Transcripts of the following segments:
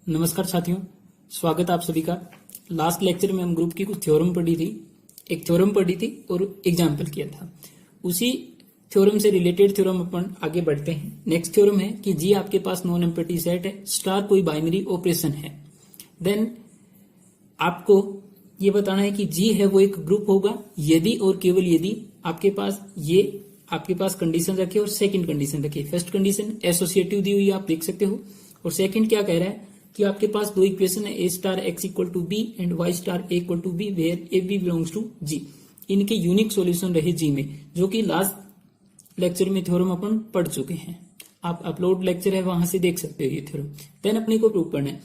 नमस्कार साथियों, स्वागत है आप सभी का। लास्ट लेक्चर में हम ग्रुप की कुछ थ्योरम पढ़ी थी, एक थ्योरम पढ़ी थी और एग्जाम्पल किया था। उसी थ्योरम से रिलेटेड थ्योरम अपन आगे बढ़ते हैं। नेक्स्ट थ्योरम है कि जी आपके पास नॉन एम्प्टी सेट है, स्टार कोई बाइनरी ऑपरेशन है, देन आपको ये बताना है कि जी है वो एक ग्रुप होगा यदि और केवल यदि आपके पास कंडीशन रखे और सेकंड कंडीशन रखे। फर्स्ट कंडीशन एसोसिएटिव दी हुई आप देख सकते हो, और सेकंड क्या कह रहा है कि आपके पास दो इक्वेशन है, A star x equal to B and Y star A equal to B, where A B belongs to G. इनके यूनिक सॉल्यूशन रहे जी में, जो कि लास्ट लेक्चर में थ्योरम अपन पढ़ चुके हैं। आप अपलोड लेक्चर है वहां से देख सकते हो ये थ्योरम। देन अपने को प्रूव करना है,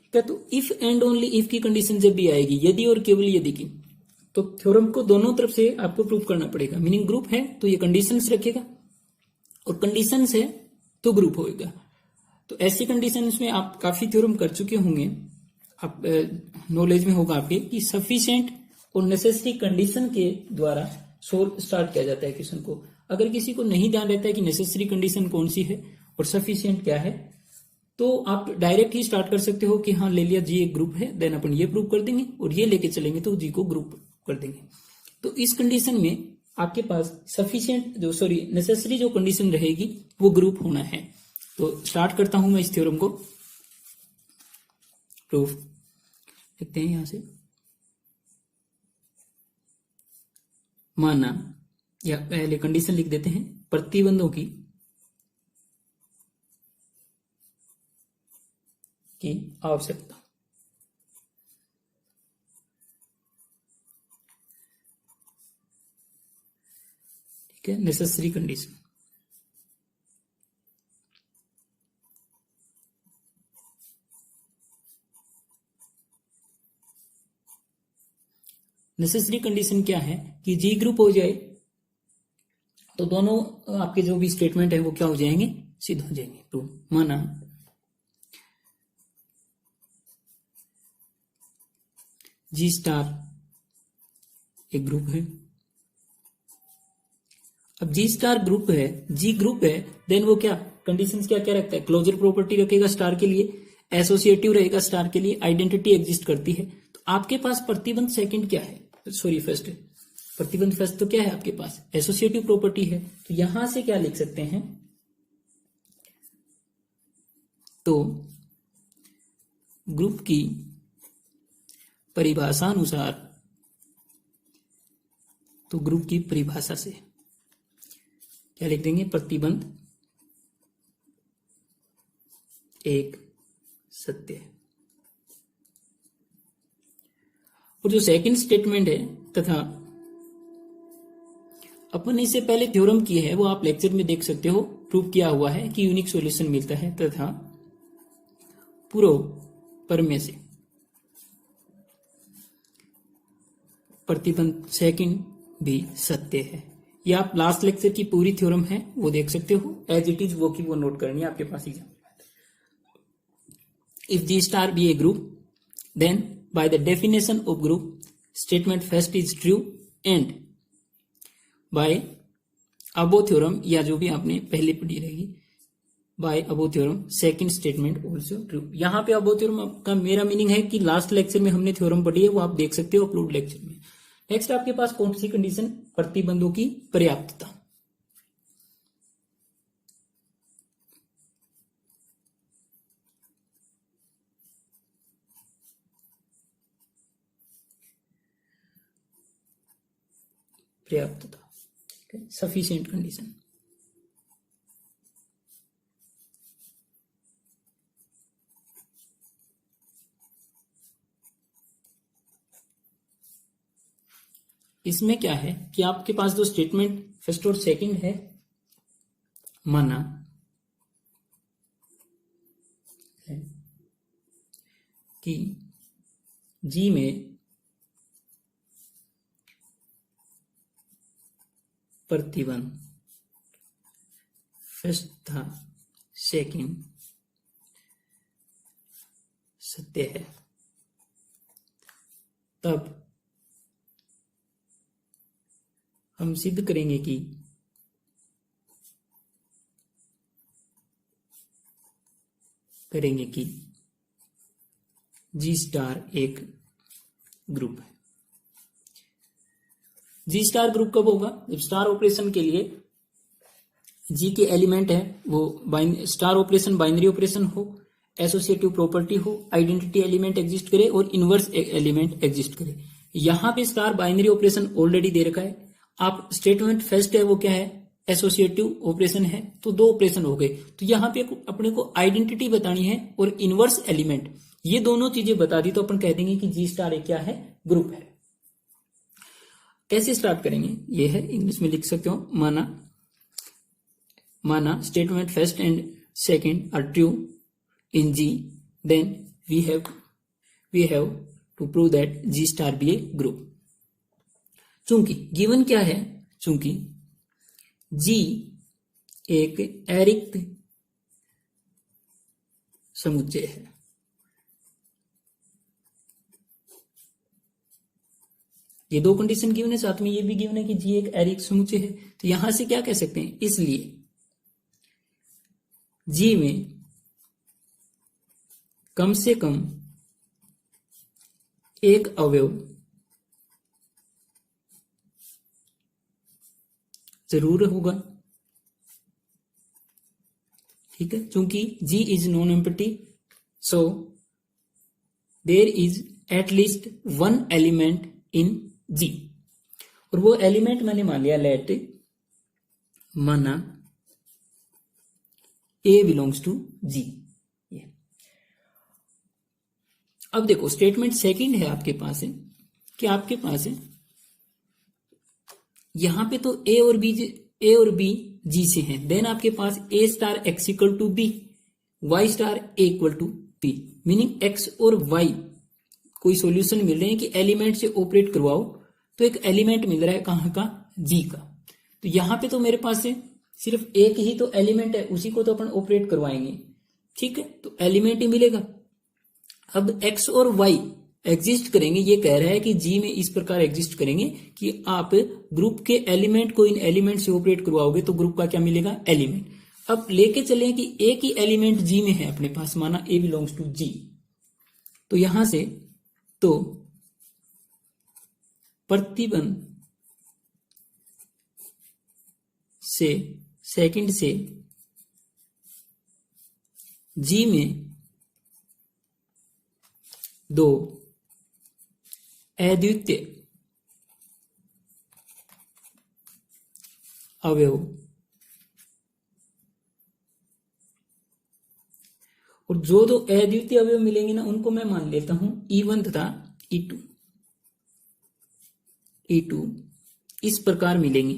ठीक है। तो इफ एंड ओनली इफ की कंडीशन जब भी आएगी, यदि और केवल यदि की, तो थ्योरम को दोनों तरफ से आपको प्रूव करना पड़ेगा। मीनिंग ग्रुप है तो ये कंडीशंस रखेगा, और कंडीशंस है तो ग्रुप होएगा। तो ऐसी कंडीशंस में आप काफी थ्योरम कर चुके होंगे, आप नॉलेज में होगा आपके कि सफिशिएंट और नेसेसरी कंडीशन के द्वारा सोल्व स्टार्ट किया जाता है क्वेश्चन को। अगर किसी को नहीं ध्यान रहता है कि नेसेसरी कंडीशन कौन सी है और सफिशिएंट क्या है, तो आप डायरेक्ट ही स्टार्ट कर सकते हो कि हाँ ले लिया जी एक ग्रुप है, देन अपन ये प्रूव कर देंगे और ये लेके चलेंगे तो जी को ग्रुप कर देंगे। तो इस कंडीशन में आपके पास सफिशिएंट नेसेसरी जो कंडीशन रहेगी वो ग्रुप होना है। तो स्टार्ट करता हूं मैं इस थ्योरम को प्रूफ। लिखते हैं यहां से, माना, या पहले कंडीशन लिख देते हैं, प्रतिबंधों की आवश्यकता। ठीक है, नेसेसरी कंडीशन। नेसेसरी कंडीशन क्या है कि जी ग्रुप हो जाए तो दोनों आपके जो भी स्टेटमेंट है वो क्या हो जाएंगे, सिद्ध हो जाएंगे। प्रूव, माना जी स्टार एक ग्रुप है। अब जी स्टार ग्रुप है, जी ग्रुप है, देन वो क्या कंडीशंस क्या क्या रखता है, क्लोजर प्रॉपर्टी रखेगा स्टार के लिए, एसोसिएटिव रहेगा स्टार के लिए, आइडेंटिटी एग्जिस्ट करती है। तो आपके पास प्रतिबंध सेकंड क्या है, फर्स्ट प्रतिबंध फर्स्ट तो क्या है आपके पास, एसोसिएटिव प्रॉपर्टी है। तो यहां से क्या लिख सकते हैं, तो ग्रुप की परिभाषा अनुसार, तो ग्रुप की परिभाषा से क्या लिख देंगे, प्रतिबंध एक सत्य है। और जो सेकंड स्टेटमेंट है, तथा अपन इससे पहले थ्योरम किए है वो आप लेक्चर में देख सकते हो, प्रूव किया हुआ है कि यूनिक सॉल्यूशन मिलता है तथा पूर्व परमेय से प्रतिबंध सेकंड भी सत्य है। ये आप लास्ट लेक्चर की पूरी थ्योरम है वो देख सकते हो एज इट इज, वो की वो नोट करनी है आपके पास exam. If G star be a group, then by the definition of group statement first is true and by above theorem, या जो भी आपने पहले पढ़ी रहेगी, by above theorem second statement also true. यहां पे अबो थ्योरम का मेरा मीनिंग है कि लास्ट लेक्चर में हमने थ्योरम पढ़ी है वो आप देख सकते हो अपलोड लेक्चर में। नेक्स्ट आपके पास कौन सी कंडीशन, प्रतिबंधों की पर्याप्तता। पर्याप्तता, सफिशिएंट कंडीशन। इसमें क्या है कि आपके पास जो स्टेटमेंट फर्स्ट और सेकंड है, माना है कि जी में प्रतिबंध फर्स्ट था सेकंड सत्य है, तब हम सिद्ध करेंगे कि जी स्टार एक ग्रुप है। जी स्टार ग्रुप कब होगा? जब स्टार ऑपरेशन के लिए जी के एलिमेंट है वो स्टार ऑपरेशन बाइनरी ऑपरेशन हो, एसोसिएटिव प्रॉपर्टी हो, आइडेंटिटी एलिमेंट एग्जिस्ट करे और इनवर्स एलिमेंट एग्जिस्ट करे। यहां पे स्टार बाइनरी ऑपरेशन ऑलरेडी दे रखा है। आप स्टेटमेंट फर्स्ट है वो क्या है? एसोसिएटिव ऑपरेशन है, तो दो ऑपरेशन हो गए। तो यहां पे अपने को आइडेंटिटी बतानी है और इनवर्स एलिमेंट, ये दोनों चीजें बता दी तो अपन कह देंगे कि जी स्टार एक क्या है? ग्रुप है। कैसे स्टार्ट करेंगे? ये है, इंग्लिश में लिख सकते हो, माना statement first and second are true in G, then we have to prove that G star be a group. चूंकि गिवन क्या है? चूंकि जी एक अरिक्त समुच्चय है। ये दो कंडीशन गिवन है, साथ में ये भी गिवन है कि जी एक अरिक्त समुच्चय है। तो यहां से क्या कह सकते हैं? इसलिए जी में कम से कम एक अवयव जरूर होगा। ठीक है, चूंकि G is non empty, so there is at least one element in G. और वो एलिमेंट मैंने मान लिया लेट, माना ए बिलोंग्स टू जी। अब देखो स्टेटमेंट सेकंड है आपके पास है कि आपके पास है यहां पे तो ए और बी जी से हैं। देन आपके पास A star x equal to B, Y star A equal to B, meaning X और वाई कोई सॉल्यूशन मिल रहे हैं कि एलिमेंट से ऑपरेट करवाओ, तो एक एलिमेंट मिल रहा है कहां का? जी का। तो यहां पे तो मेरे पास है सिर्फ एक ही तो एलिमेंट है, उसी को तो अपन ऑपरेट करवाएंगे। ठीक है, तो एलिमेंट ही मिलेगा। अब एक्स और वाई एग्जिस्ट करेंगे, ये कह रहा है कि जी में इस प्रकार एग्जिस्ट करेंगे कि आप ग्रुप के एलिमेंट को इन एलिमेंट से ऑपरेट करवाओगे तो ग्रुप का क्या मिलेगा? एलिमेंट। अब लेके चले कि एक ही एलिमेंट जी में है अपने पास, माना ए बिलोंग्स टू जी, तो यहां से तो प्रतिबंध से सेकंड से जी में दो अद्वितीय अवयव और जो दो अद्वितीय अवयव मिलेंगे ना उनको मैं मान लेता हूं E1 तथा E2। इस प्रकार मिलेंगे।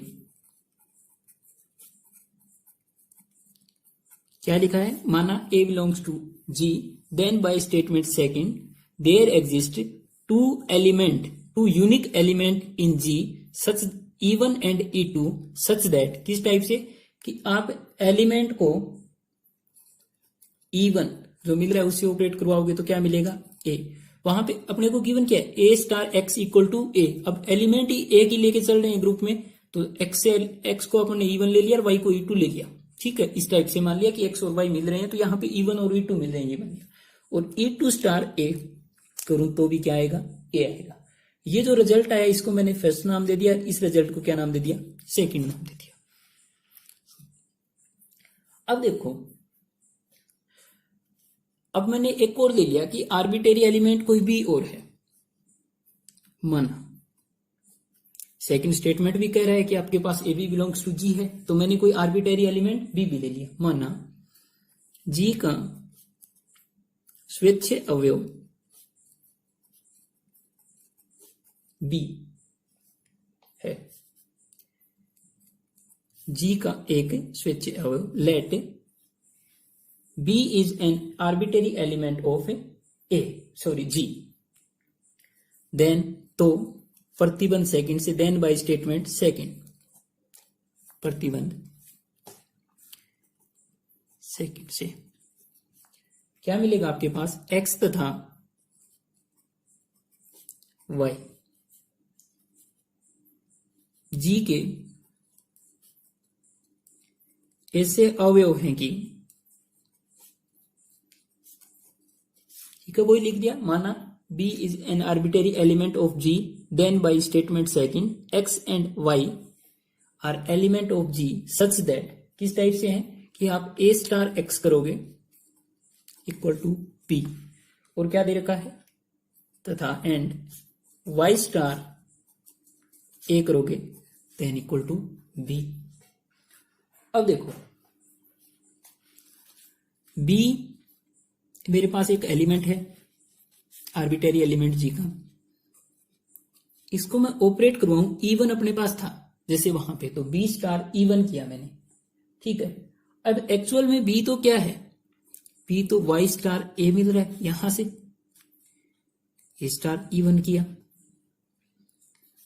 क्या लिखा है? माना A belongs to G, then by statement second there exist two unique element in G such E1 and E2 such that, किस टाइप से कि आप एलिमेंट को E1 जो मिल रहा है उससे ऑपरेट करवाओगे तो क्या मिलेगा? ए। वहां पे अपने को गिवन क्या है? A star x equal to ए। अब एलिमेंट ही एक ही लेके चल रहे हैं ग्रुप में, तो एक्स को अपने E1 ले लिया और वाई को E2 ले लिया। ठीक है, इस टाइप से मान लिया कि एक्स और वाई मिल रहे हैं, तो यहाँ पे E1 और E2 मिल रहे हैं, ये बन गया। और E2 स्टार ए करूं तो भी क्या आएगा? ए आएगा। ये जो रिजल्ट आया इसको मैंने फर्स्ट नाम दे दिया, इस रिजल्ट को क्या नाम दे दिया? सेकंड नाम दे दिया। अब देखो, अब मैंने एक और ले लिया कि आर्बिट्रेरी एलिमेंट कोई भी और है। माना सेकंड स्टेटमेंट भी कह रहा है कि आपके पास ए बी बिलोंग्स टू जी है, तो मैंने कोई आर्बिट्रेरी एलिमेंट बी भी ले लिया। माना जी का स्वेच्छे अवयव बी है, जी का एक स्वेच्छे अवयव let B is an arbitrary element of G. Then तो प्रतिबंध सेकंड से, देन बाय स्टेटमेंट सेकंड, प्रतिबंध सेकंड से क्या मिलेगा आपके पास? एक्स तथा वाई जी के ऐसे अवयव हैं कि ठीक है, वही लिख दिया। माना b is an arbitrary element of g, then by statement second x and y are element of g such that, किस टाइप से है कि आप a स्टार x करोगे इक्वल टू p, और क्या दे रखा है तथा एंड y स्टार a करोगे देन इक्वल टू b। अब देखो b मेरे पास एक एलिमेंट है, आर्बिटरी एलिमेंट g का, इसको मैं ऑपरेट करवाऊं, E1 अपने पास था जैसे वहां पे, तो b स्टार E1 किया मैंने, ठीक है। अब एक्चुअल में b तो क्या है, b तो y स्टार a मिल रहा है, यहां से a स्टार E1 किया।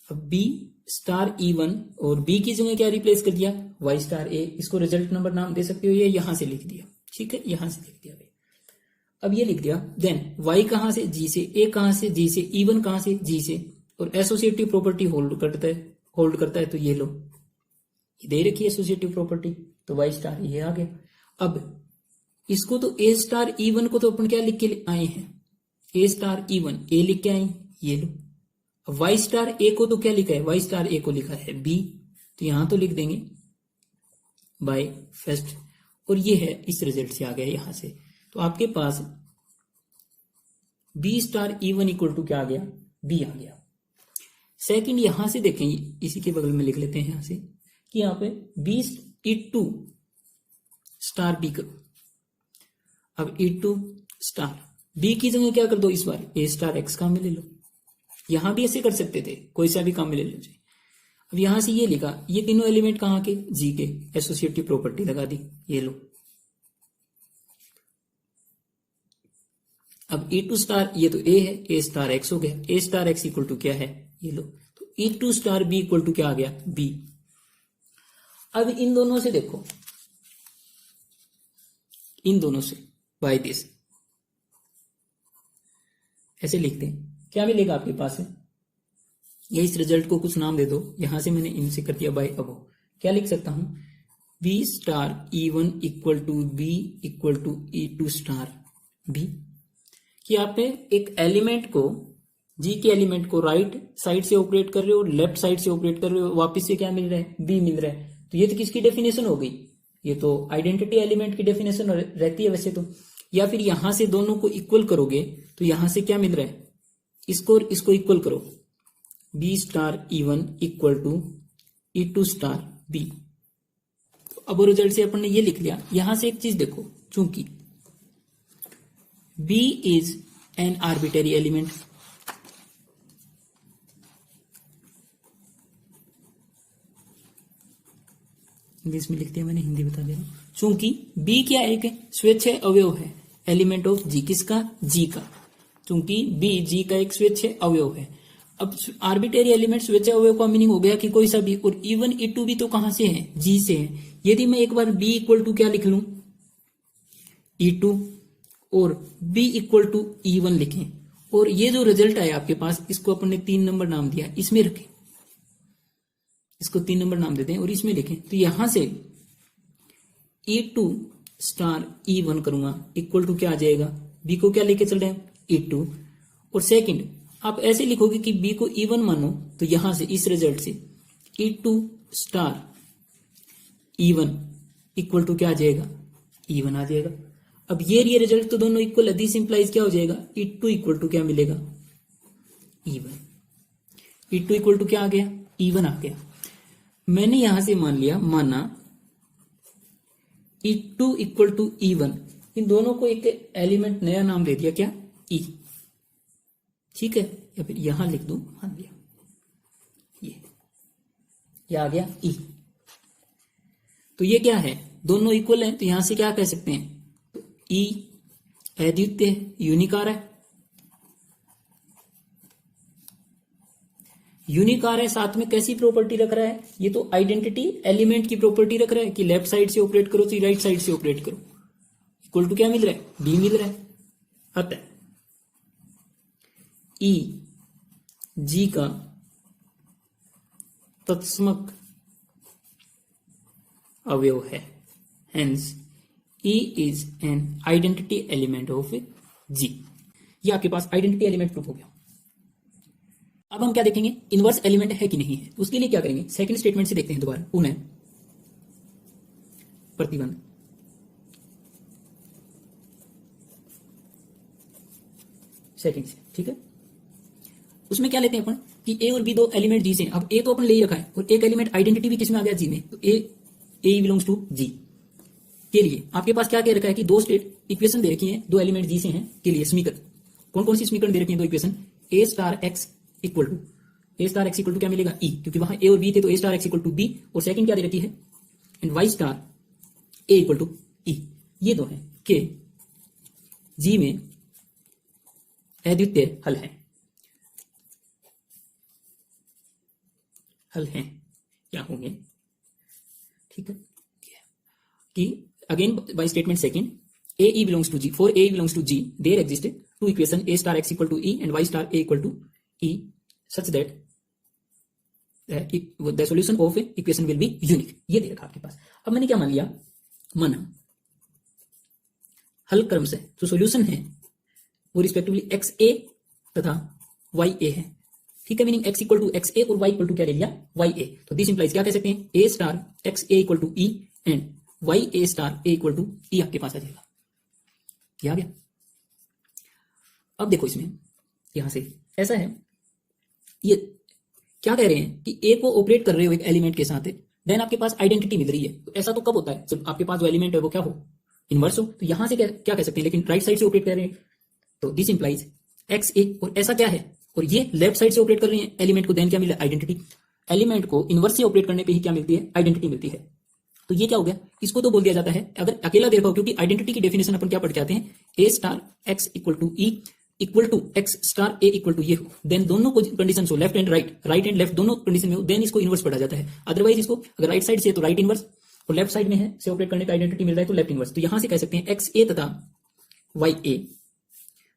अब b स्टार E1 और b की जगह क्या रिप्लेस कर दिया, y स्टार a, इसको रिजल्ट नंबर नाम दे सकते हो, ये यहां से लिख दिया, ठीक है, यहां से लिख दिया भाई। अब ये लिख दिया, देन y कहां से g से, a कहां से g से, E1 कहां से g से, और एसोसिएटिव प्रॉपर्टी होल्ड करता है, तो ये लो, ये दे रखी है एसोसिएटिव प्रॉपर्टी, तो y स्टार ये आ गया। अब इसको तो a स्टार E1 को तो अपन क्या लिख के आए हैं, a स्टार E1 a लिख के आए, ये लो। अब y स्टार a को तो क्या लिखा है, y स्टार a को लिखा है b, तो यहां तो लिख देंगे बाय फर्स्ट, और ये है इस रिजल्ट से आ गया यहां से। तो आपके पास b star E1 equal to क्या आ गया, b आ गया। सेकंड यहां से देखें, इसी के बगल में लिख लेते हैं यहां से कि यहां पे b E2 स्टार b करो। अब E2 स्टार b की जगह क्या कर दो, इस बार a स्टार x का में ले लो, यहां भी ऐसे कर सकते थे, कोई सा भी काम में ले लीजिए। अब यहां से ये लिखा, ये तीनों एलिमेंट कहां के, जी के, एसोसिएटिव प्रॉपर्टी लगा दी, ये लो। अब E2 स्टार ये तो a है, a स्टार x हो गया, a star x equal to क्या है, ये लो, तो E2 star b equal to क्या आ गया, b। अब इन दोनों से देखो, इन दोनों से बाय दिस ऐसे लिखते हैं, क्या मिलेगा आपके पास है, ये इस रिजल्ट को कुछ नाम दे दो, यहां से मैंने इनसे कर दिया बाय अबो, क्या लिख सकता हूं, b star E1 equal to b equal to E2 star b, कि आप एक एलिमेंट को, जी के एलिमेंट को राइट साइड से ऑपरेट कर रहे हो और लेफ्ट साइड से ऑपरेट कर रहे हो, वापस से क्या मिल रहा है, बी मिल रहा है, तो ये तो किसकी डेफिनेशन हो गई, ये तो आइडेंटिटी एलिमेंट की डेफिनेशन रहती है वैसे तो। या फिर यहां से दोनों को इक्वल करोगे तो यहां से क्या मिल रहा है, इसको और इसको इक्वल करो, b star E1 equal to E2 star b। तो अब रिजल्ट से अपन ने ये लिख लिया। यहां से एक चीज देखो, चूंकि b is an arbitrary element, English में लिख दिया मैंने, हिंदी बता दे रहा हूं, चूंकि b क्या एक स्वेच्छा अवयव है, एलिमेंट ऑफ g, किसका, g का, चूंकि b g का एक स्वेच्छा अवयव है। अब आर्बिटरी एलिमेंट स्वेच्छा अवयव का मीनिंग हो गया कि कोई सा भी, और E1 E2 भी तो कहां से है, g से है। यदि मैं एक बार b इक्वल टू क्या लिख लूं, E2, और b इक्वल टू E1 लिखें, और ये जो रिजल्ट आया आपके पास, इसको अपन ने 3 नंबर नाम दिया, इसमें रखें, इसको 3 नंबर नाम देते हैं और इसमें लिखें, तो यहां से E2 स्टार E1 करूंगा इक्वल टू क्या आ जाएगा, b को क्या लेके चल रहे हैं, E2, और सेकंड आप ऐसे लिखोगे कि b को E1 मानो, तो यहां से इस रिजल्ट से E2 star E1 equal to क्या आ जाएगा, E1 आ जाएगा। अब ये रिजल्ट तो दोनों इक्वल है, दिस इंप्लाइज क्या हो जाएगा, E2 इक्वल टू क्या मिलेगा, E1, E2 इक्वल टू क्या आ गया, E1 आ गया। मैंने यहां से मान लिया, माना E2 इक्वल टू E1, इन दोनों को एक एलिमेंट नया नाम दे दिया, क्या, E, ठीक है, या फिर यहां लिख दूं, मान लिया ये आ गया E। तो ये क्या है, दोनों इक्वल हैं, तो यहां से क्या कह सकते हैं, तो E अद्वितीय है, यूनिक आ रहा है, यूनिक आ रहा है, साथ में कैसी प्रॉपर्टी रख रहा है, ये तो आइडेंटिटी एलिमेंट की प्रॉपर्टी रख रहा है कि लेफ्ट साइड से ऑपरेट करो तो राइट साइड से ऑपरेट करो, इक्वल टू क्या मिल रहा है, b मिल रहा है। अतः E g का तत्समक अवयव है, hence E is an identity element of G। ये आपके पास आइडेंटिटी एलिमेंट प्रूफ हो गया। अब हम क्या देखेंगे, इनवर्स एलिमेंट है कि नहीं है। उसके लिए क्या करेंगे, सेकंड स्टेटमेंट से देखते हैं दोबारा, पुनः प्रतिबंध सेकंड से, ठीक है। उसमें क्या लेते हैं अपन कि ए और बी दो एलिमेंट जी से। अब ए तो अपन ले ही रखा है और एक एलिमेंट आइडेंटिटी भी किसमें आ गया, जी में। तो ए बिलोंग्स टू जी के लिए आपके पास क्या कह रखा है कि दो स्टेट इक्वेशन दे रखी है, दो एलिमेंट जी से हैं के लिए समीकरण। कौन कौन सी समीकरण दे रखी है, दो equation, A star x equal to क्या मिलेगा, ई, क्योंकि वहां ए और बी थे तो a star x equal to b, और सेकंड क्या दे रखी है, and Y star A equal to e. ये दो है के जी में अद्वितीय हल है, क्या होंगे, ठीक है। कि again by statement second, A E belongs to G, for A belongs to G there exist two equation A star x equal to E and Y star A equal to E such that the solution of equation will be unique. ये दे रखा आपके पास। अब मैंने क्या मान लिया, माना हल क्रम से जो सॉल्यूशन है वो रिस्पेक्टिवली एक्स ए तथा वाई ए है, ठीक है। Meaning x equal to x a और वाई इक्वल टू क्या ले लिया, वाई ए। तो दिस इंप्लाइज क्या कह सकते हैं, a star x A equal to E and Y A star A equal to e आपके पास आ जाएगा। क्या आ गया। अब देखो इसमें यहां से ऐसा है, ये क्या कह रहे हैं कि ए को ऑपरेट कर रहे हो एक एलिमेंट के साथ, देन आपके पास आइडेंटिटी मिल रही है। तो ऐसा तो कब होता है, जब आपके पास जो एलिमेंट है वो क्या हो, इनवर्स हो। तो यहां से क्या कह सकते हैं, लेकिन राइट साइड से ऑपरेट कर रहे हैं तो दिस इंप्लाइज एक्स ए, और ऐसा क्या है, और ये लेफ्ट साइड से ऑपरेट कर रहे हैं एलिमेंट को, देन क्या मिला, आइडेंटिटी। एलिमेंट को इनवर्स से ऑपरेट करने पे ही क्या मिलती है, आइडेंटिटी मिलती है। तो ये क्या हो गया, इसको तो बोल दिया जाता है अगर अकेला देखा हो, क्योंकि आइडेंटिटी की डेफिनेशन अपन क्या पढ़ के आते हैं, a star x equal to e equal to x star A equal to ये हो, देन दोनों को कंडीशन हो, left and right and left दोनों कंडीशन में हो, देन इसको इनवर्स पढ़ा जाता है। अदरवाइज इसको अगर राइट साइड से तो राइट इनवर्स, और लेफ्ट साइड में है से ऑपरेट करने का आइडेंटिटी मिल रहा है तो लेफ्ट इनवर्स। तो यहां से कह सकते हैं एक्स ए तथा वाई ए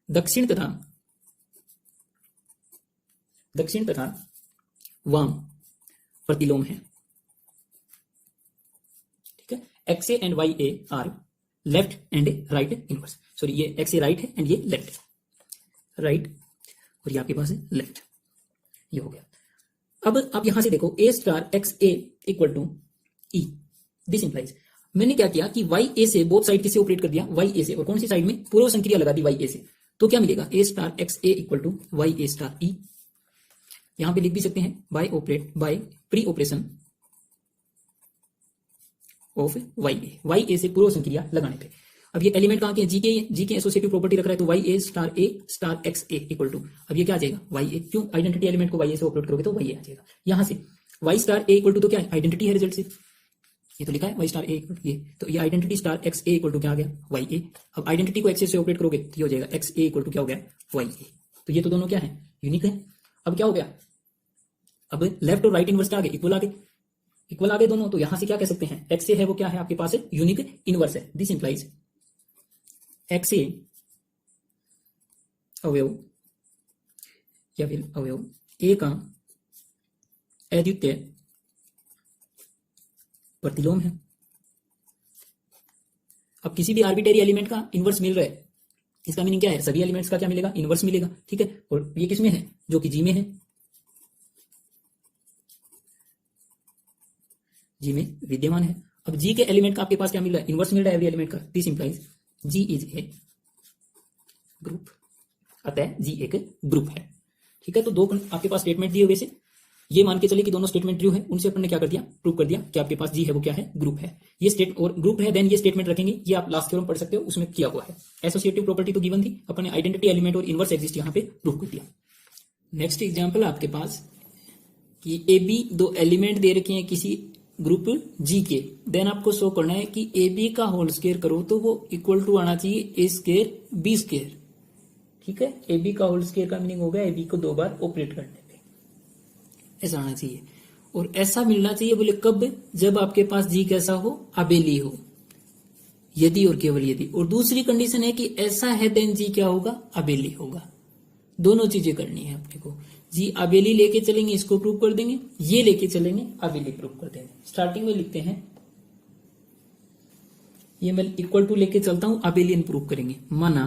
दक्षिण तथा वाम प्रतिलोम है, ठीक है। X A and Y A are left and right inverse, sorry ये एक्स ए राइट है एंड ये लेफ्ट है, राइट, और ये आपके पास है लेफ्ट। ये हो गया। अब आप यहां से देखो a star x A equal to e, this implies मैंने क्या किया कि वाई ए से बोथ साइड किसे ऑपरेट कर दिया, वाई ए से, और कौन सी साइड में, पूर्व संक्रिया लगा दी वाई ए से। तो क्या मिलेगा, a star x A equal to y A star e. यहां पे लिख भी सकते हैं by pre operation of y ए से पूर्व संक्रिया लगाने पे। अब ये एलिमेंट कहां के हैं, जी के एसोसिएटिव प्रॉपर्टी रख रहा है, तो Y A star x A equal to, अब ये क्या आ जाएगा, वाई ए, क्यों, आइडेंटिटी एलिमेंट को वाई ए से ऑपरेट करोगे तो वाई ए आ जाएगा। यहां से Y star A equal to तो क्या है, आइडेंटिटी है रिजल्ट से, ये तो लिखा है Y star A equal to ये, तो ये identity star x A equal to क्या आ गया, वाई ए। अब आइडेंटिटी को एक्स से ऑपरेट करोगे तो ये हो जाएगा एक्स ए इक्वल टू क्या हो गया, वाई ए। तो ये तो दोनों क्या है, यूनिक है। अब क्या हो गया, अब लेफ्ट और राइट इनवर्स आ गए, इक्वल आ गए दोनों। तो यहां से क्या कह सकते हैं, एक्स ए है वो क्या है आपके पास है, यूनिक इनवर्स है। दिस इंप्लाइज एक्स ए अवयव या फिर अवयव ए का अद्वितीय प्रतिलोम है। अब किसी भी आर्बिट्रेरी एलिमेंट का इनवर्स मिल रहा है, इसका मीनिंग क्या है, सभी एलिमेंट्स का क्या मिलेगा, इनवर्स मिलेगा, ठीक है। और ये किसमें है, जो कि जी में है, जी में विद्यमान है। अब जी के एलिमेंट का आपके पास क्या मिल रहा है, इनवर्स मिल रहा है एवरी एलिमेंट का। This implies G is a group, अतः जी एक ग्रुप है, ठीक है। तो दो आपके पास स्टेटमेंट दिए हुए से ये मान के चले कि दोनों स्टेटमेंट ट्रू है, उनसे अपन ने क्या कर दिया, प्रूव कर दिया कि आपके पास जी है वो क्या है, ग्रुप है। ये स्टेट और ग्रुप है, देन ये स्टेटमेंट रखेंगे, ये आप लास्ट थ्योरम पढ़ सकते हो, उसमें किया हुआ है। एसोसिएटिव प्रॉपर्टी तो गिवन थी, अपन ने आइडेंटिटी एलिमेंट और इनवर्स एग्जिस्ट यहां पे प्रूव कर दिया। नेक्स्ट एग्जांपल आपके पास कि ए बी दो एलिमेंट दे रखे हैं किसी ग्रुप जी के, देन आपको शो करना है कि ए बी का होल स्क्वायर करो तो वो इक्वल टू आना चाहिए ए स्क्वायर बी स्क्वायर, ठीक है। ए बी का होल स्क्वायर का मीनिंग हो गया ए बी को दो बार ऑपरेट करने पे, ऐसा आना चाहिए। और ऐसा मिलना चाहिए बोले कब, जब आपके पास जी कैसा हो, अबेली हो, यदि और केवल यदि। और दूसरी कंडीशन है कि ऐसा है देन जी क्या होगा, अबेली होगा। दोनों चीजें करनी है अपने को, जी अबेली लेके चलेंगे इसको प्रूव कर देंगे, ये लेके चलेंगे अबेली प्रूव कर देंगे। स्टार्टिंग में लिखते हैं, ये मैं इक्वल टू लेके चलता हूं, अबेलियन प्रूव करेंगे। माना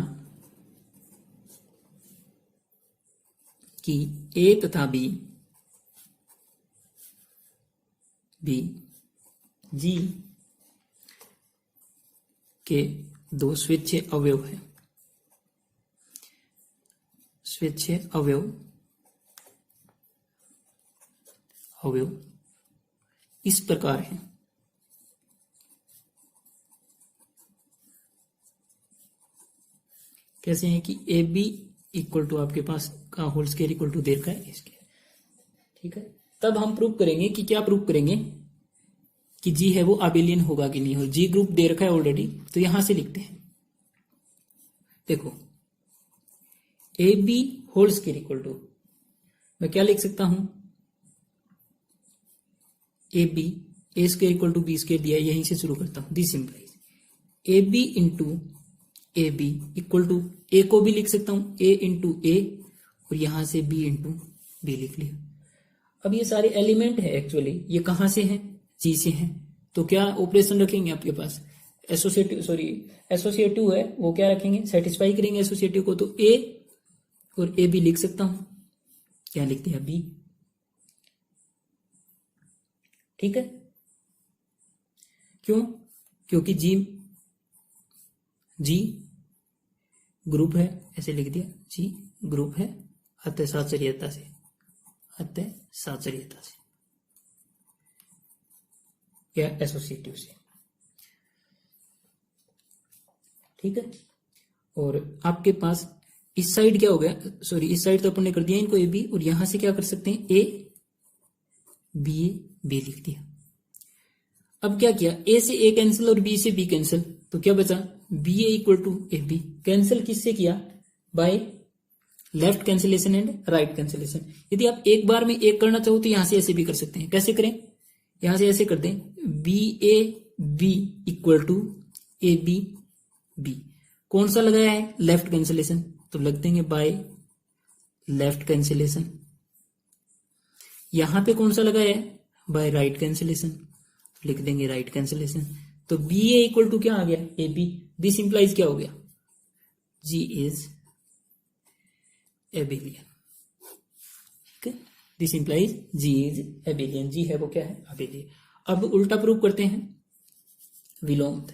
कि ए तथा बी जी के दो स्वेच्छे अवयव हैं। स्वेच्छे अवयव इस प्रकार हैं। कैसे हैं कि ए बी इक्वल टू आपके पास का होल स्क्वायर इक्वल टू देर का ए स्क्वायर। ठीक है, तब हम प्रूव करेंगे कि क्या प्रूव करेंगे कि जी है वो अबेलियन होगा कि नहीं हो। जी ग्रुप दे रखा है ऑलरेडी, तो यहां से लिखते हैं। देखो a b whole square equal to, मैं क्या लिख सकता हूं, a b a square equal to b square दिया, यहीं से शुरू करता हूं। This implies a b into A B equal to, a को भी लिख सकता हूं ए इंटू ए, और यहां से बी इंटू बी लिख लिया। अब ये सारे एलिमेंट है एक्चुअली, ये कहां से हैं, जी से हैं। तो क्या ऑपरेशन रखेंगे आपके पास, एसोसिएटिव है वो क्या रखेंगे, सेटिस्फाई करेंगे एसोसिएटिव को। तो ए और ए बी लिख सकता हूं, क्या लिखते हैं बी। ठीक है, क्यों, क्योंकि जी ग्रुप है, ऐसे लिख दिया, जी ग्रुप है अतः साचर्यता से, या एसोसिएटिव से। ठीक है, और आपके पास इस साइड क्या हो गया, सॉरी इस साइड तो अपन ने कर दिया इनको ए बी, और यहां से क्या कर सकते हैं ए बी लिख दिया। अब क्या किया, ए से ए कैंसिल और बी से बी कैंसिल, तो क्या बचा B A equal to A B. Cancel किससे किया, by left cancellation and right cancellation. यदि आप एक बार में एक करना चाहो तो यहां से ऐसे भी कर सकते हैं। कैसे करें, यहां से ऐसे कर दें, B A B equal to A B B. कौन सा लगाया है, लेफ्ट कैंसिलेशन, तो लग देंगे बाय लेफ्ट कैंसिलेशन। यहां पे कौन सा लगाया है, बाय राइट कैंसिलेशन, लिख देंगे राइट कैंसिलेशन। तो बी ए इक्वल टू क्या आ गया, ए बी। दिस इंप्लाइज क्या हो गया, जी इज एबेलियन। ठीक है, this implies G is abelian, G है वो क्या है, अबेलियन। अब उल्टा प्रूव करते हैं, विलोम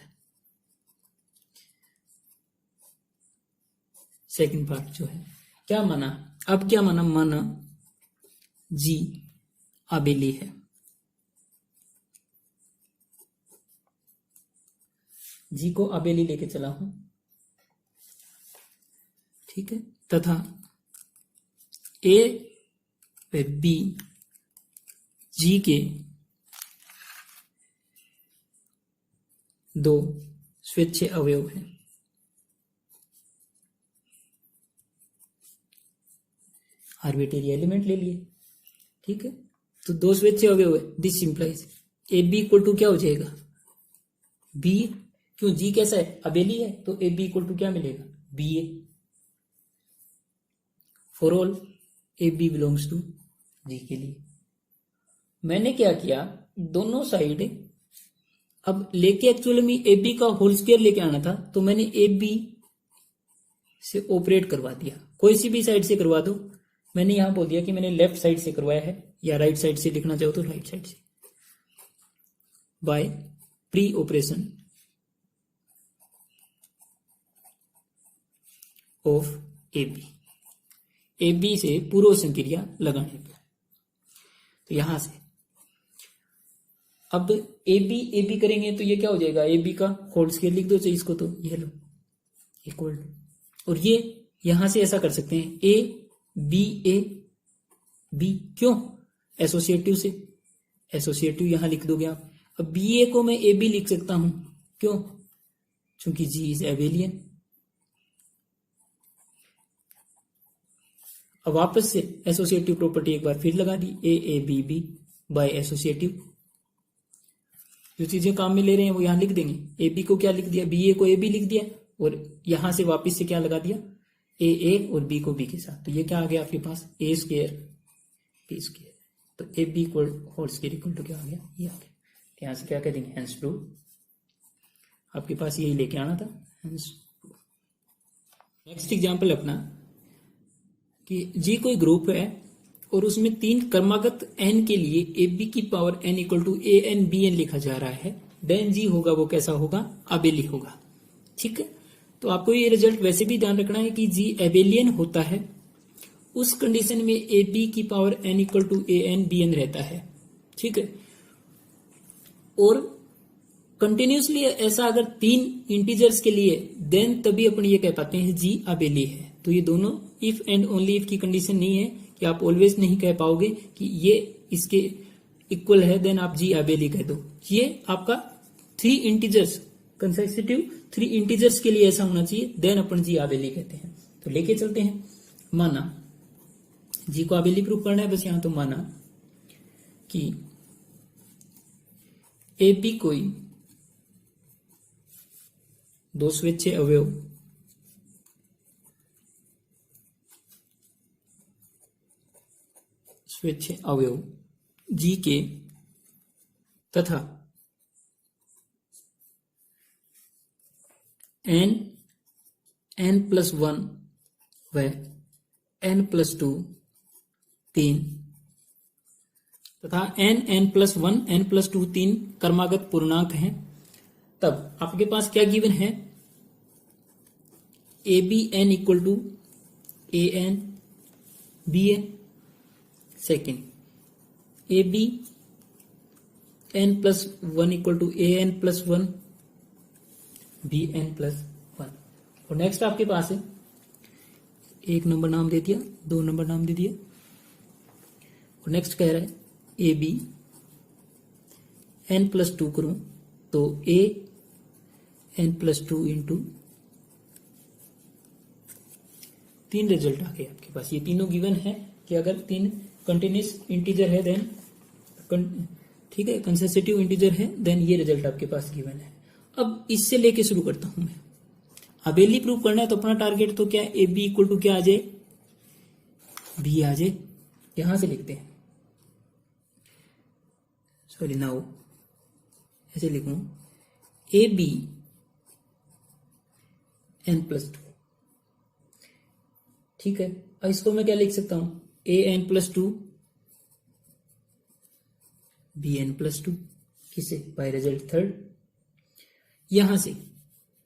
सेकंड पार्ट जो है, क्या माना, अब क्या माना जी अबेली है। जी को अबेली लेके चला हूं, ठीक है, तथा ए व बी जी के दो स्वेच्छे अवयव हैं। आर्बिट्रेरी एलिमेंट ले लिए, ठीक है, तो दो स्वेच्छे अवयव है। This simplifies A B equal to क्या हो जाएगा, बी, क्यों जी कैसा है, अबेली है, तो ए बी इक्वल टू क्या मिलेगा, b a. For all a B belongs to G के लिए मैंने क्या किया, दोनों साइड अब लेके एक्चुअली में ए बी का होल स्क्वायर लेके आना था, तो मैंने ए बी से ऑपरेट करवा दिया, कोई सी भी साइड से करवा दो। मैंने यहां बोल दिया कि मैंने लेफ्ट साइड से करवाया है, या राइट साइड से लिखना चाहो तो राइट साइड से, by pre operation of A B से पूर्व संक्रिया लगाने पर। तो यहां से अब ए बी करेंगे तो ये क्या हो जाएगा, ए बी का होल स्क्वायर लिख दो चाहिए इसको, तो ये लो इक्वल टू, और ये यहां से ऐसा कर सकते हैं ए बी, क्यों, एसोसिएटिव से, एसोसिएटिव यहां लिख दोगे आप। अब बी ए को मैं ए बी लिख सकता हूं, क्यों, क्योंकि जी इज एबेलियन। अब वापस से एसोसिएटिव प्रॉपर्टी एक बार फिर लगा दी, ए बी बाय एसोसिएटिव। जो चीजें काम में ले रहे हैं वो यहां लिख देंगे, ए बी को क्या लिख दिया, बी ए को ए बी लिख दिया, और यहां से वापस से क्या लगा दिया, ए और बी को बी के साथ। तो ये क्या आ गया आपके पास, ए स्क्वायर बी स्क्वायर। तो A B equal whole square equal to क्या आ गया, ये आ गया। तो यहां से क्या कह देंगे, हेंस प्रूव। आपके पास यही लेके आना था, हेंस प्रूव। नेक्स्ट एग्जाम्पल अपना कि जी कोई ग्रुप है और उसमें 3 क्रमागत n के लिए ए बी की power n equal to A N B N लिखा जा रहा है, देन जी होगा वो कैसा होगा, अबेली होगा। ठीक है, तो आपको ये रिजल्ट वैसे भी ध्यान रखना है कि जी एबेलियन होता है उस कंडीशन में ए बी की power n equal to A N B N रहता है। ठीक है, और कंटिन्यूसली ऐसा अगर 3 इंटीजर्स के लिए, देन तभी अपन ये कह पाते हैं जी अबेली है। तो ये दोनों इफ एंड ओनली इफ की कंडीशन नहीं है कि आप ऑलवेज नहीं कह पाओगे कि ये इसके इक्वल है देन आप जी अबेली कह दो। ये आपका 3 इंटीजर्स कंसेक्यूटिव 3 इंटीजर्स के लिए ऐसा होना चाहिए, देन अपन जी अबेली कहते हैं। तो लेके चलते हैं, माना जी को अबेली प्रूव करना है, बस यहां तो माना कि ए बी कोई 2 स्वेच्छे अवयव जी के तथा n+1 व n+2 3 तथा n+1 n+2 3 क्रमागत पूर्णांक हैं, तब आपके पास क्या गिवन है, A B N equal to A N B N, second A B n+1 equal to A n+1 B n+1। और नेक्स्ट आपके पास है, 1 नंबर नाम दे दिया, 2 नंबर नाम दे दिया, और नेक्स्ट कह रहा है ए बी n+2 करूं तो ए n+2 इंटू 3 रिजल्ट आ गए आपके पास। ये तीनों गिवन है कि अगर 3 कंटिन्यूस इंटीजर है देन, ठीक है, कंसेक्यूटिव इंटीजर है देन ये रिजल्ट आपके पास गिवन है। अब इससे लेके शुरू करता हूं मैं, अबेली प्रूव करना है तो अपना टारगेट तो क्या है, ए बी इक्वल टू क्या आ जाए, बी आ जाए। यहां से लिखते हैं, सॉरी नाउ ऐसे लिखूं, ए बी n+2। ठीक है, अब इसको मैं क्या लिख सकता हूं, ए n+2 बी n+2, किसे, बाय रिजल्ट थर्ड। यहां से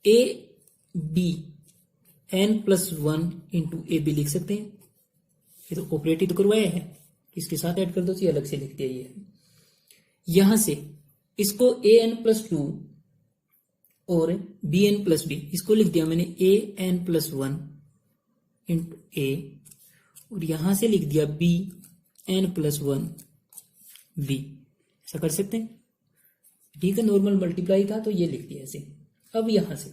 A B n+1 into A B लिख सकते हैं, ये तो ऑपरेटिव तो करवाया है, इसके साथ ऐड कर दो, अलग से लिख दिया ये। यहां से इसको ए n+2 और बी n+b इसको लिख दिया मैंने ए n+1 इंटू ए, और यहां से लिख दिया बी n+1 बी, ऐसा कर सकते हैं। ठीक है, नॉर्मल मल्टीप्लाई था तो ये लिख दिया ऐसे। अब यहां से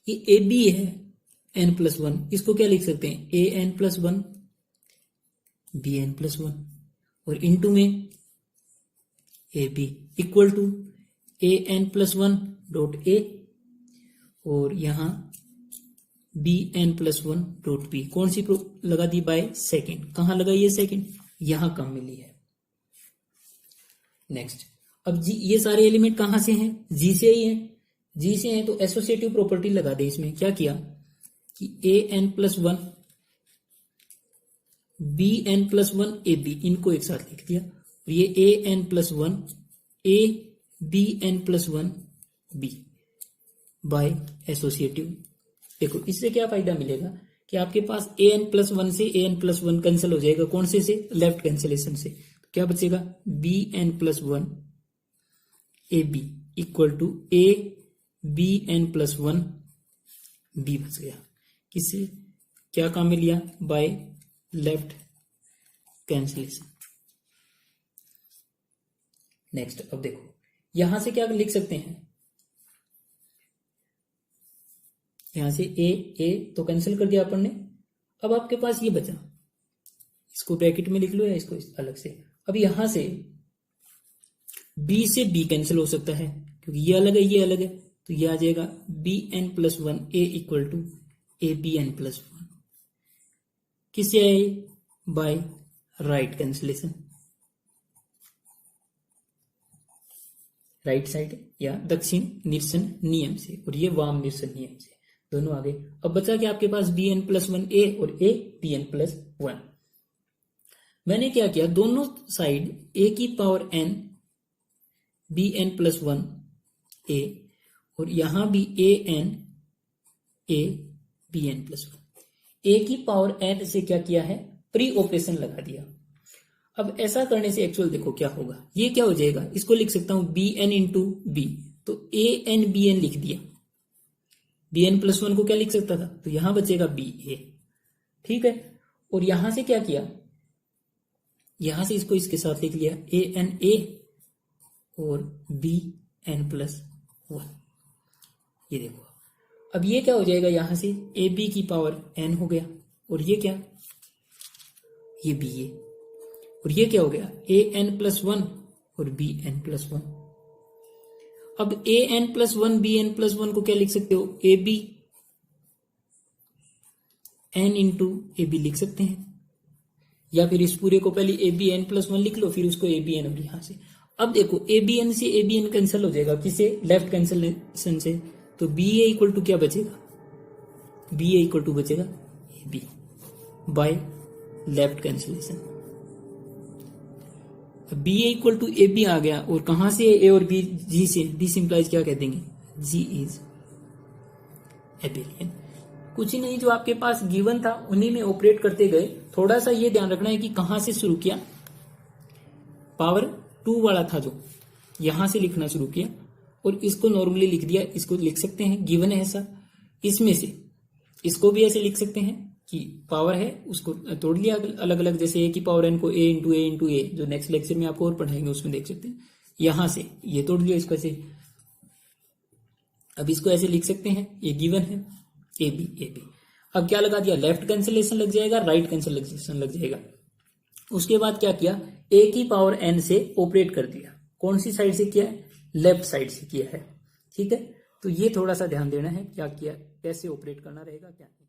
ये ए बी है n+1, इसको क्या लिख सकते हैं, ए n+1 बी n+1, और इंटू में A B equal to A n+1 dot A, और यहां बी n+1 डॉट बी, कौन सी लगा दी, बाय सेकेंड। कहां लगा ये सेकेंड, यहां कम मिली है। नेक्स्ट, अब जी ये सारे एलिमेंट कहां से हैं, जी से ही हैं, जी से हैं तो एसोसिएटिव प्रॉपर्टी लगा दे। इसमें क्या किया कि ए n+1 B n+1 A B, इनको एक साथ लिख दिया, और ये A n+1 A B n+1 B by associative. देखो इससे क्या फायदा मिलेगा कि आपके पास ए n+1 से ए n+1 कैंसिल हो जाएगा, कौन से लेफ्ट कैंसिलेशन से, क्या बचेगा, B n+1 A B equal to A B n+1 B बच गया। किससे, क्या काम में लिया, बाय लेफ्ट कैंसिलेशन। नेक्स्ट, अब देखो यहां से क्या लिख सकते हैं, यहां से ए तो कैंसिल कर दिया अपन ने। अब आपके पास ये बचा, इसको ब्रैकेट में लिख लो या इसको अलग से। अब यहां से बी से बी कैंसिल हो सकता है क्योंकि ये अलग है ये अलग है, तो ये आ जाएगा B n+1 A equal to A B n+1, किससे आए, by right cancellation, right side या दक्षिण निरसन नियम से, और ये वाम निरसन नियम से। दोनों आ गए। अब बचा कि आपके पास bn+1 a और a bn+1। मैंने क्या किया, दोनों साइड a की पावर n bn+1 a और यहां भी an a bn+1, a की पावर n से क्या किया है, प्री ऑपरेशन लगा दिया। अब ऐसा करने से एक्चुअल देखो क्या होगा, ये क्या हो जाएगा, इसको लिख सकता हूं bn इंटू b, तो an bn लिख दिया, bn+1 को क्या लिख सकता था, तो यहां बचेगा ba, ठीक है। और यहां से क्या किया, यहां से इसको इसके साथ लिख लिया an a और bn+1, ये देखो। अब ये क्या हो जाएगा, यहां से ab की पावर n हो गया, और ये क्या, ये ba, और ये क्या हो गया an+1 और bn+1। अब an+1 bn+1 को क्या लिख सकते हो, ab n इंटू ab लिख सकते हैं, या फिर इस पूरे को पहले abn+1 लिख लो, फिर उसको abn और यहां से। अब देखो abn से abn कैंसिल हो जाएगा, किसे, लेफ्ट कैंसिलेशन से, तो ba इक्वल टू क्या बचेगा, ba इक्वल टू बचेगा ab by left cancellation. b equal to A b आ गया, और कहां से a और b, g से, दिस इंप्लाइज क्या कह देंगे, g इज एबेलियन। कुछ ही नहीं, जो आपके पास गिवन था उन्हीं में ऑपरेट करते गए। थोड़ा सा ये ध्यान रखना है कि कहां से शुरू किया, पावर 2 वाला था जो, यहां से लिखना शुरू किया और इसको नॉर्मली लिख दिया, इसको लिख सकते हैं गिवन है ऐसा, इसमें से इसको भी ऐसे लिख सकते हैं कि पावर है, उसको तोड़ लिया अलग अलग, जैसे a की पावर n को a इंटू a, जो नेक्स्ट लेक्चर में आपको और पढ़ाएंगे उसमें देख सकते हैं। यहां से ये तोड़ लिया इसको ऐसे, अब इसको ऐसे लिख सकते हैं, ये गिवन है ए बी। अब क्या लगा दिया, लेफ्ट कैंसिलेशन लग जाएगा, राइट कैंसिलेशन लग जाएगा। उसके बाद क्या किया, a की पावर n से ऑपरेट कर दिया, कौन सी साइड से किया है, लेफ्ट साइड से किया है, ठीक है। तो ये थोड़ा सा ध्यान देना है, क्या किया, कैसे ऑपरेट करना रहेगा क्या नहीं।